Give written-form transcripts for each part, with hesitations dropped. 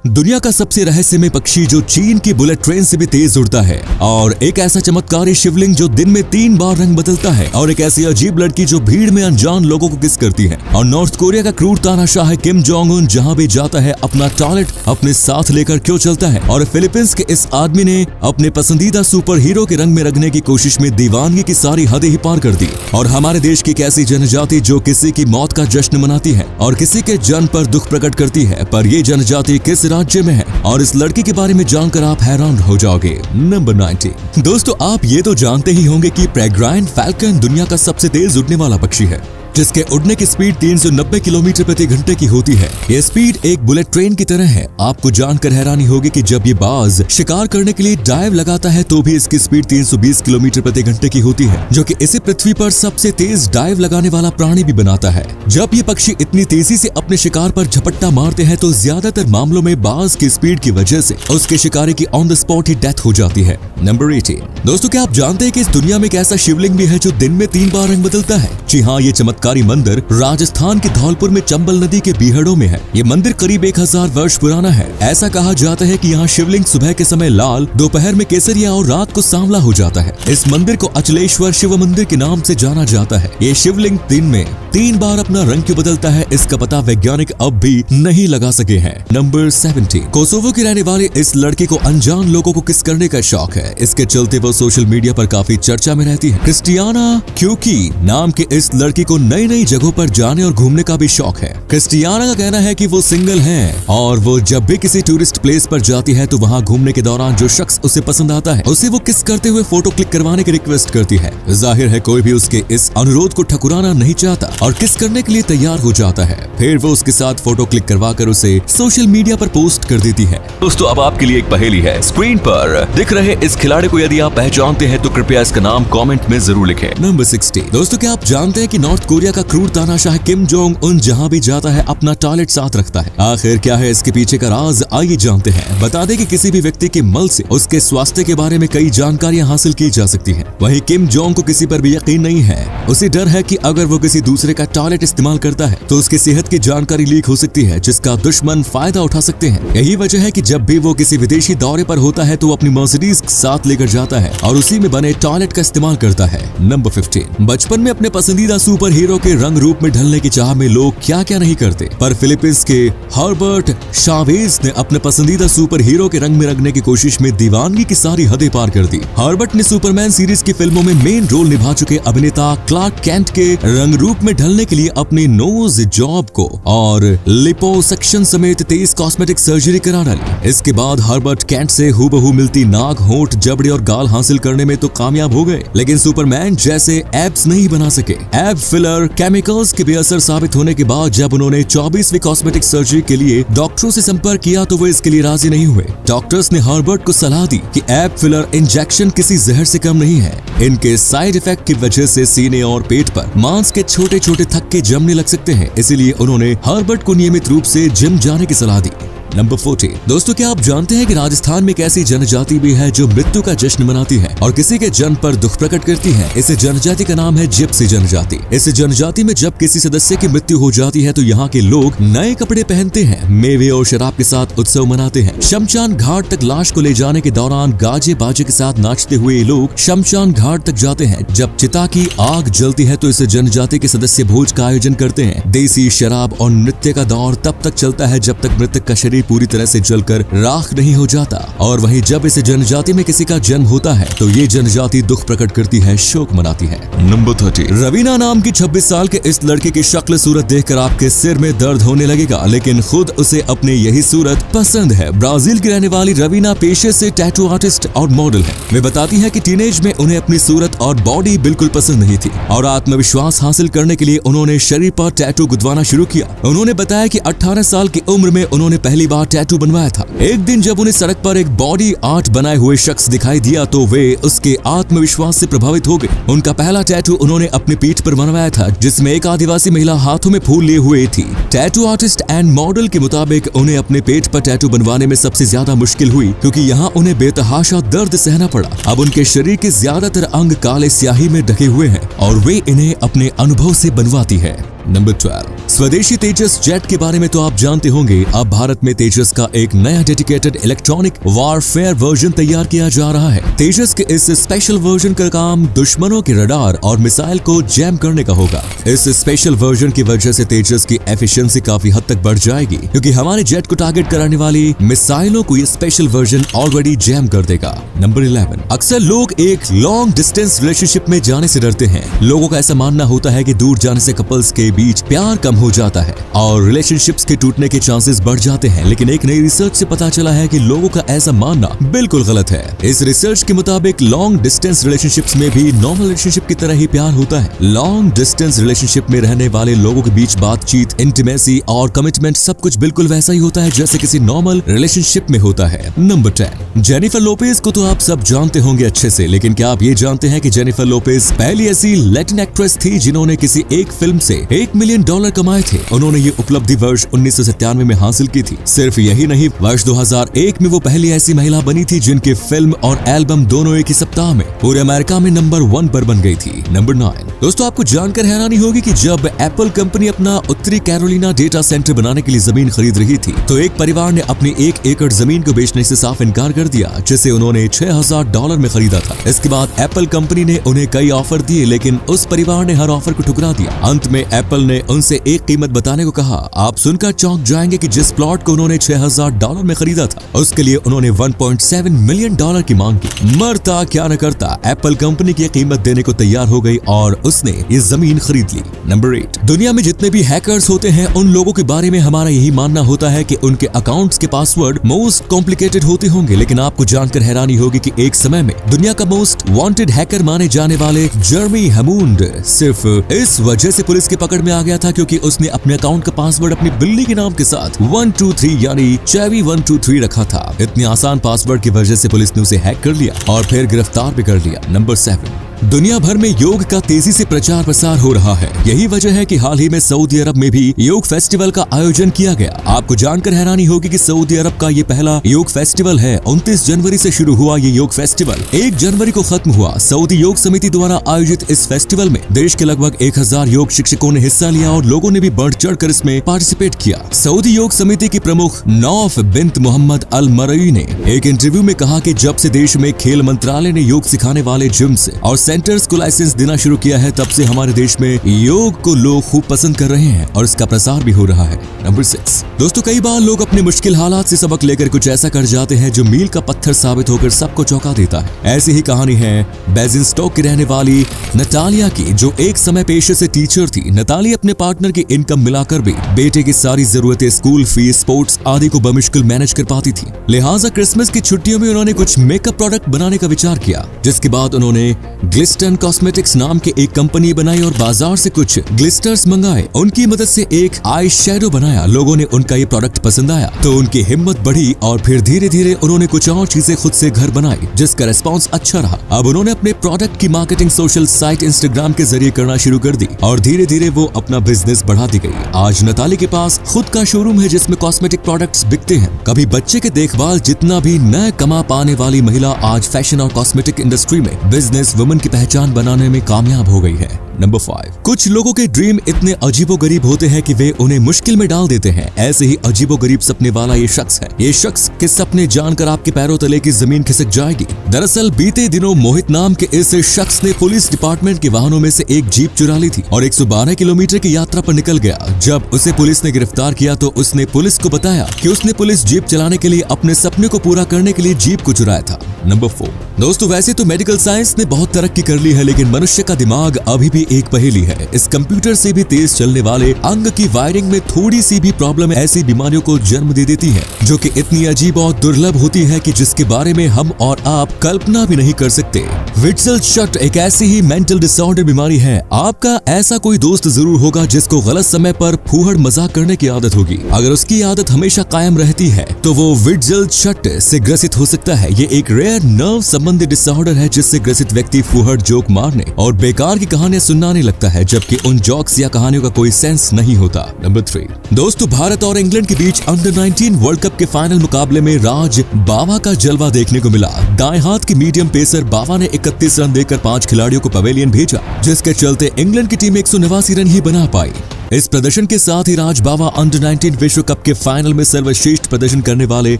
दुनिया का सबसे रहस्यमय पक्षी जो चीन की बुलेट ट्रेन से भी तेज उड़ता है, और एक ऐसा चमत्कारी शिवलिंग जो दिन में 3 बार रंग बदलता है, और एक ऐसी अजीब लड़की जो भीड़ में अनजान लोगों को किस करती है, और नॉर्थ कोरिया का क्रूर तानाशाह है किम जोंग उन जहां भी जाता है अपना टॉयलेट अपने साथ लेकर क्यों चलता है, और फिलीपींस के इस आदमी ने अपने पसंदीदा सुपर हीरो के रंग में रंगने की कोशिश में दीवानगी की सारी हदें ही पार कर दी, और हमारे देश की एक ऐसी जनजाति जो किसी की मौत का जश्न मनाती है और किसी के जन्म पर दुख प्रकट करती है, पर ये जनजाति किस राज्य में है, और इस लड़की के बारे में जानकर आप हैरान हो जाओगे। नंबर 90। दोस्तों, आप ये तो जानते ही होंगे कि पेरेग्राइन फैल्कन दुनिया का सबसे तेज उड़ने वाला पक्षी है, जिसके उड़ने की स्पीड 390 किलोमीटर प्रति घंटे की होती है। ये स्पीड एक बुलेट ट्रेन की तरह है। आपको जानकर हैरानी होगी कि जब ये बाज शिकार करने के लिए डाइव लगाता है तो भी इसकी स्पीड 320 किलोमीटर प्रति घंटे की होती है, जो कि इसे पृथ्वी पर सबसे तेज डाइव लगाने वाला प्राणी भी बनाता है। जब ये पक्षी इतनी तेजी से अपने शिकार पर झपट्टा मारते हैं तो ज्यादातर मामलों में बाज की स्पीड की वजह से उसके शिकारी की on the spot he death हो जाती है। नंबर 18। दोस्तों, क्या आप जानते हैं कि इस दुनिया में एक ऐसा शिवलिंग भी है जो दिन में 3 बार रंग बदलता है? जी हाँ, ये चमत्कारी मंदिर राजस्थान के धौलपुर में चंबल नदी के बीहड़ों में है। ये मंदिर करीब 1000 वर्ष पुराना है। ऐसा कहा जाता है कि यहाँ शिवलिंग सुबह के समय लाल, दोपहर में केसरिया और रात को सांवला हो जाता है। इस मंदिर को अचलेश्वर शिव मंदिर के नाम से जाना जाता है। ये शिवलिंग दिन में 3 बार अपना रंग क्यों बदलता है, इसका पता वैज्ञानिक अब भी नहीं लगा सके हैं। नंबर 17। कोसोवो की रहने वाली इस लड़की को अनजान लोगों को किस करने का शौक है। इसके चलते वो सोशल मीडिया पर काफी चर्चा में रहती है। क्रिस्टियाना क्यूकी नाम की इस लड़की को नई नई जगहों पर जाने और घूमने का भी शौक है। क्रिस्टियाना का कहना है कि वो सिंगल है और वो जब भी किसी टूरिस्ट प्लेस पर जाती है तो वहाँ घूमने के दौरान जो शख्स उसे पसंद आता है उसे वो किस करते हुए फोटो क्लिक करवाने की रिक्वेस्ट करती है। जाहिर है कोई भी उसके इस अनुरोध को ठकुराना नहीं चाहता और किस करने के लिए तैयार हो जाता है। फिर वो उसके साथ फोटो क्लिक करवाकर उसे सोशल मीडिया पर पोस्ट कर देती है। दोस्तों, अब आपके लिए एक पहेली है। स्क्रीन पर दिख रहे इस खिलाड़ी को यदि आप पहचानते हैं तो कृपया इसका नाम कमेंट में जरूर लिखें। नंबर 60। दोस्तों, क्या आप जानते हैं कि नॉर्थ कोरिया का क्रूर तानाशाह किम जोंग उन जहां भी जाता है अपना टॉयलेट साथ रखता है? आखिर क्या है इसके पीछे का राज, आइए जानते हैं। बता दें कि किसी भी व्यक्ति के मल से उसके स्वास्थ्य के बारे में कई जानकारियां हासिल की जा सकती हैं। वहीं किम जोंग को किसी पर भी यकीन नहीं है। उसे डर है कि अगर वो किसी दूसरे का टॉयलेट इस्तेमाल करता है तो उसकी सेहत की जानकारी लीक हो सकती है, जिसका दुश्मन फायदा उठा सकते हैं। यही वजह है कि जब भी वो किसी विदेशी दौरे पर होता है तो अपनी मर्सिडीज साथ लेकर जाता है और उसी में बने टॉयलेट का इस्तेमाल करता है। नंबर 15। बचपन में अपने पसंदीदा सुपर हीरो के रंग रूप में ढलने की चाह में लोग क्या क्या नहीं करते, पर फिलीपींस के हर्बर्ट शावेज ने अपने पसंदीदा सुपर हीरो के रंग में रंगने की कोशिश में दीवानगी की सारी हदें पार कर दी। हर्बर्ट ने सुपरमैन सीरीज की फिल्मों में मेन रोल निभा चुके अभिनेता क्लार्क कैंट के रंग रूप में ढलने के लिए अपनी नोज जॉब को और लिपोसक्शन समेत 23 कॉस्मेटिक सर्जरी करा डाली। इसके बाद हर्बर्ट कैंट से हूबहू मिलती नाक, होंठ, जबड़े और गाल हासिल करने में तो कामयाब हो गए, लेकिन सुपरमैन जैसे एब्स नहीं बना सके। एब फिलर केमिकल्स के बेअसर साबित होने के बाद जब उन्होंने 24वीं कॉस्मेटिक सर्जरी के लिए डॉक्टरों से संपर्क किया तो वो इसके लिए राजी नहीं हुए। डॉक्टर्स ने हर्बर्ट को सलाह दी कि एब फिलर इंजेक्शन किसी जहर से कम नहीं है। इनके साइड इफेक्ट की वजह से सीने और पेट पर मांस के छोटे छोटे थक्के जमने लग सकते हैं, इसीलिए उन्होंने हर्बर्ट को नियमित रूप से जिम जाने की सलाह दी। नंबर 40। दोस्तों, क्या आप जानते हैं कि राजस्थान में एक ऐसी जनजाति भी है जो मृत्यु का जश्न मनाती है और किसी के जन्म पर दुख प्रकट करती है? इस जनजाति का नाम है जिप्सी जनजाति। इस जनजाति में जब किसी सदस्य की मृत्यु हो जाती है तो यहाँ के लोग नए कपड़े पहनते हैं, मेवे और शराब के साथ उत्सव मनाते हैं। शमशान घाट तक लाश को ले जाने के दौरान गाजे बाजे के साथ नाचते हुए लोग शमशान घाट तक जाते हैं। जब चिता की आग जलती है तो इस जनजाति के सदस्य भोज का आयोजन करते हैं। देसी शराब और नृत्य का दौर तब तक चलता है जब तक मृतक का शरीर पूरी तरह से जलकर राख नहीं हो जाता। और वहीं जब इस जनजाति में किसी का जन्म होता है तो ये जनजाति दुख प्रकट करती है, शोक मनाती है। नंबर 30। रवीना नाम की 26 साल के इस लड़के की शक्ल सूरत देखकर आपके सिर में दर्द होने लगेगा, लेकिन खुद उसे अपनी यही सूरत पसंद है। ब्राजील की रहने वाली रवीना पेशे से टैटू आर्टिस्ट और मॉडल है। वे बताती है कि टीनेज में उन्हें अपनी सूरत और बॉडी बिल्कुल पसंद नहीं थी और आत्मविश्वास हासिल करने के लिए उन्होंने शरीर पर टैटू गुदवाना शुरू किया। उन्होंने बताया कि 18 साल की उम्र में उन्होंने पहली बार टैटू बनवाया था। एक दिन जब उन्हें सड़क पर एक बॉडी आर्ट बनाए हुए शख्स दिखाई दिया तो वे उसके आत्मविश्वास से प्रभावित हो गए। उनका पहला टैटू उन्होंने अपनी पीठ पर बनवाया था, जिसमें एक आदिवासी महिला हाथों में फूल लिए हुए थी। टैटू आर्टिस्ट एंड मॉडल के मुताबिक उन्हें अपने पेट पर टैटू बनवाने में सबसे ज्यादा मुश्किल हुई, क्योंकि यहाँ उन्हें बेतहाशा दर्द सहना पड़ा। अब उनके शरीर के ज्यादातर अंग काले स्याही में ढके हुए हैं और वे इन्हें अपने अनुभव से बनवाती है। नंबर 12, स्वदेशी तेजस जेट के बारे में तो आप जानते होंगे। अब भारत में तेजस का एक नया डेडिकेटेड इलेक्ट्रॉनिक वारफेयर वर्जन तैयार किया जा रहा है। तेजस के इस स्पेशल वर्जन का काम दुश्मनों के रडार और मिसाइल को जैम करने का होगा। इस स्पेशल वर्जन की वजह से तेजस की एफिशिएंसी काफी हद तक बढ़ जाएगी, क्योंकि हमारे जेट को टारगेट कराने वाली मिसाइलों को ये स्पेशल वर्जन ऑलरेडी जैम कर देगा। नंबर 11, अक्सर लोग एक लॉन्ग डिस्टेंस रिलेशनशिप में जाने से डरते हैं। लोगों का ऐसा मानना होता है कि दूर जाने से कपल्स के बीच प्यार कम हो जाता है और रिलेशनशिप्स के टूटने के चांसेस बढ़ जाते हैं। लेकिन एक नई रिसर्च से पता चला है कि लोगों का ऐसा मानना बिल्कुल गलत है। इस रिसर्च के मुताबिक लॉन्ग डिस्टेंस रिलेशनशिप्स में भी नॉर्मल रिलेशनशिप की तरह ही प्यार होता है। लॉन्ग डिस्टेंस रिलेशनशिप में रहने वाले लोगों के बीच बातचीत, इंटीमेसी और कमिटमेंट सब कुछ बिल्कुल वैसा ही होता है जैसे किसी नॉर्मल रिलेशनशिप में होता है। नंबर 10, जेनिफर लोपेज को तो आप सब जानते होंगे अच्छे से, लेकिन क्या आप ये जानते हैं कि जेनिफर लोपेज पहली ऐसी लैटिन एक्ट्रेस थी जिन्होंने किसी एक फिल्म से $1 मिलियन कमाए थे। उन्होंने ये उपलब्धि वर्ष 1997 में हासिल की थी। सिर्फ यही नहीं, वर्ष 2001 में वो पहली ऐसी महिला बनी थी जिनकी फिल्म और एल्बम दोनों एक ही सप्ताह में पूरे अमेरिका में नंबर 1 पर बन गई थी। नंबर 9, दोस्तों आपको जानकर हैरानी होगी कि जब एप्पल कंपनी अपना उत्तरी कैरोलिना डेटा सेंटर बनाने के लिए जमीन खरीद रही थी तो एक परिवार ने अपनी 1 एकड़ जमीन को बेचने से साफ इनकार कर दिया, जिसे उन्होंने $6000 में खरीदा था। इसके बाद एप्पल कंपनी ने उन्हें कई ऑफर दिए, लेकिन उस परिवार ने हर ऑफर को ठुकरा दिया। अंत में एप्पल ने उनसे एक कीमत बताने को कहा। आप सुनकर चौंक जाएंगे कि जिस प्लॉट को उन्होंने $6000 में खरीदा था उसके लिए उन्होंने $1.7 मिलियन की मांग की। मरता क्या न करता, एप्पल कंपनी की कीमत देने को तैयार हो गई और उसने ये जमीन खरीद ली। नंबर 8, दुनिया में जितने भी हैकर्स होते हैं उन लोगों के बारे में हमारा यही मानना होता है कि उनके अकाउंट्स के पासवर्ड मोस्ट कॉम्प्लिकेटेड होते होंगे, लेकिन आपको जानकर हैरानी होगी कि एक समय में दुनिया का मोस्ट वांटेड हैकर माने जाने वाले जर्मी हमूंड सिर्फ इस वजह से पुलिस की पकड़ में आ गया था क्योंकि उसने अपने अकाउंट का पासवर्ड अपनी बिल्ली के नाम के साथ 123 यानी चेवी 123 रखा था। इतनी आसान पासवर्ड की वजह से पुलिस ने उसे हैक कर लिया और फिर गिरफ्तार भी कर लिया। नंबर 7, दुनिया भर में योग का तेजी से प्रचार प्रसार हो रहा है। यही वजह है कि हाल ही में सऊदी अरब में भी योग फेस्टिवल का आयोजन किया गया। आपको जानकर हैरानी होगी कि सऊदी अरब का ये पहला योग फेस्टिवल है। 29 जनवरी से शुरू हुआ ये योग फेस्टिवल 1 जनवरी को खत्म हुआ। सऊदी योग समिति द्वारा आयोजित इस फेस्टिवल में देश के लगभग 1000 योग शिक्षकों ने हिस्सा लिया और लोगों ने भी बढ़ चढ़ कर इसमें पार्टिसिपेट किया। सऊदी योग समिति की प्रमुख नौफ बिन्त मोहम्मद अल मरई ने एक इंटरव्यू में कहा कि जब से देश में खेल मंत्रालय ने योग सिखाने वाले जिम्स और सेंटर्स को लाइसेंस देना शुरू किया है, तब से हमारे देश में योग को लोग खूब पसंद कर रहे हैं और इसका प्रसार भी हो रहा है। नंबर 6, दोस्तों कई बार लोग अपने मुश्किल हालात से सबक लेकर कुछ ऐसा कर जाते हैं जो मील का पत्थर साबित होकर सबको चौंका देता है। ऐसी ही कहानी है बेजिंगस्टॉक की रहने वाली नतालिया की, जो एक समय पेशे से टीचर थी। नतालिया अपने पार्टनर की इनकम मिलाकर भी बेटे की सारी जरूरतें, स्कूल फीस, स्पोर्ट्स आदि को बमुश्किल मैनेज कर पाती थी। लिहाजा क्रिसमस की छुट्टियों में उन्होंने कुछ मेकअप प्रोडक्ट बनाने का विचार किया, जिसके बाद उन्होंने ग्लिस्टन कॉस्मेटिक्स नाम के एक कंपनी बनाई और बाजार से कुछ ग्लिस्टर्स मंगाए। उनकी मदद से एक आई शेडो बनाया। लोगों ने उनका ये प्रोडक्ट पसंद आया तो उनकी हिम्मत बढ़ी और फिर धीरे धीरे उन्होंने कुछ और चीजें खुद से घर बनाई, जिसका रिस्पांस अच्छा रहा। अब उन्होंने अपने प्रोडक्ट की मार्केटिंग सोशल साइट इंस्टाग्राम के जरिए करना शुरू कर दी और धीरे धीरे वो अपना बिजनेस बढ़ाती गई। आज नताली के पास खुद का शोरूम है जिसमें कॉस्मेटिक प्रोडक्ट्स बिकते हैं। कभी बच्चे के देखभाल जितना भी न कमा पाने वाली महिला आज फैशन और कॉस्मेटिक इंडस्ट्री में बिजनेस वुमन की पहचान बनाने में कामयाब हो गई है। नंबर 5, कुछ लोगों के ड्रीम इतने अजीबोगरीब होते हैं कि वे उन्हें मुश्किल में डाल देते हैं। ऐसे ही अजीबोगरीब सपने वाला ये शख्स है। ये शख्स के सपने जानकर आपके पैरों तले की जमीन खिसक जाएगी। दरअसल बीते दिनों मोहित नाम के इस शख्स ने पुलिस डिपार्टमेंट के वाहनों में से एक जीप चुरा ली थी और 112 किलोमीटर की यात्रा पर निकल गया। जब उसे पुलिस ने गिरफ्तार किया तो उसने पुलिस को बताया कि उसने पुलिस जीप चलाने के लिए अपने सपने को पूरा करने के लिए जीप को चुराया था। नंबर 4, दोस्तों वैसे तो मेडिकल साइंस ने बहुत तरक्की कर ली है, लेकिन मनुष्य का दिमाग अभी भी एक पहेली है। इस कंप्यूटर से भी तेज चलने वाले अंग की वायरिंग में थोड़ी सी भी प्रॉब्लम ऐसी बीमारियों को जन्म दे देती है जो कि इतनी अजीब और दुर्लभ होती है कि जिसके बारे में हम और आप कल्पना भी नहीं कर सकते। विट्ज़ेलशट एक ऐसी ही मेंटल डिसऑर्डर बीमारी है। आपका ऐसा कोई दोस्त जरूर होगा जिसको गलत समय पर फूहड़ मजाक करने की आदत होगी। अगर उसकी आदत हमेशा कायम रहती है तो वो विट्ज़ेलशट से ग्रसित हो सकता है। ये एक रेयर नर्व संबंधी डिसऑर्डर है जिससे ग्रसित व्यक्ति फूहड़ जोक मारने और बेकार की कहानियां सुनाने लगता है, जबकि उन जोक्स या कहानियों का कोई सेंस नहीं होता। नंबर 3, दोस्तों भारत और इंग्लैंड के बीच अंडर 19 वर्ल्ड कप के फाइनल मुकाबले में राज बावा का जलवा देखने को मिला। दाएं हाथ की मीडियम पेसर बावा ने 31 रन देकर 5 खिलाड़ियों को पवेलियन भेजा, जिसके चलते इंग्लैंड की टीम 189 रन ही बना पाई। इस प्रदर्शन के साथ ही राज बावा अंडर 19 विश्व कप के फाइनल में सर्वश्रेष्ठ प्रदर्शन करने वाले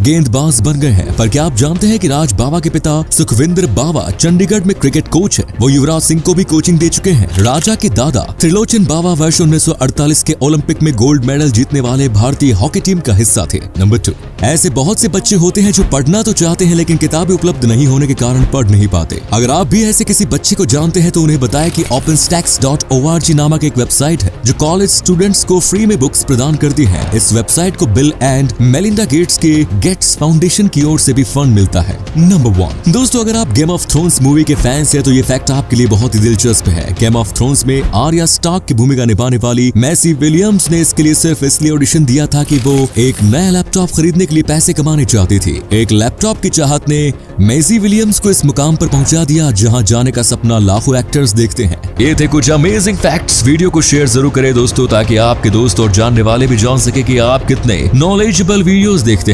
गेंदबाज बन गए हैं। पर क्या आप जानते हैं कि राज बावा के पिता सुखविंदर बावा चंडीगढ़ में क्रिकेट कोच है। वो युवराज सिंह को भी कोचिंग दे चुके हैं। राजा के दादा त्रिलोचन बावा वर्ष 1948 के ओलंपिक में गोल्ड मेडल जीतने वाले भारतीय हॉकी टीम का हिस्सा थे। नंबर 2, ऐसे बहुत से बच्चे होते हैं जो पढ़ना तो चाहते हैं लेकिन किताबें उपलब्ध नहीं होने के कारण पढ़ नहीं पाते। अगर आप भी ऐसे किसी बच्चे को जानते हैं तो उन्हें बताएं कि openstacks.org नामक एक वेबसाइट है जो कॉलेज स्टूडेंट्स को फ्री में बुक्स प्रदान करती है। इस वेबसाइट को बिल एंड मेलिंडा गेट्स के गेट्स फाउंडेशन की ओर से भी फंड मिलता है। नंबर 1, दोस्तों अगर आप गेम ऑफ थ्रोन्स मूवी के फैंस हैं तो ये फैक्ट आपके लिए बहुत ही दिलचस्प है। गेम ऑफ थ्रोन्स में आर्या स्टार्क की भूमिका निभाने वाली मैसी विलियम्स ने इसके लिए सिर्फ इसलिए ऑडिशन दिया था कि वो एक नया लैपटॉप खरीदने के लिए पैसे कमाने चाहती थी। एक लैपटॉप की चाहत ने मैसी विलियम्स को इस मुकाम पर पहुंचा दिया जहां जाने का सपना लाखों एक्टर्स देखते हैं। ये थे कुछ अमेजिंग फैक्ट्स। वीडियो को शेयर जरूर करें दोस्तों, ताकि आपके दोस्त और जानने वाले भी जान सके कि आप कितने नॉलेजेबल वीडियोस देखते हैं।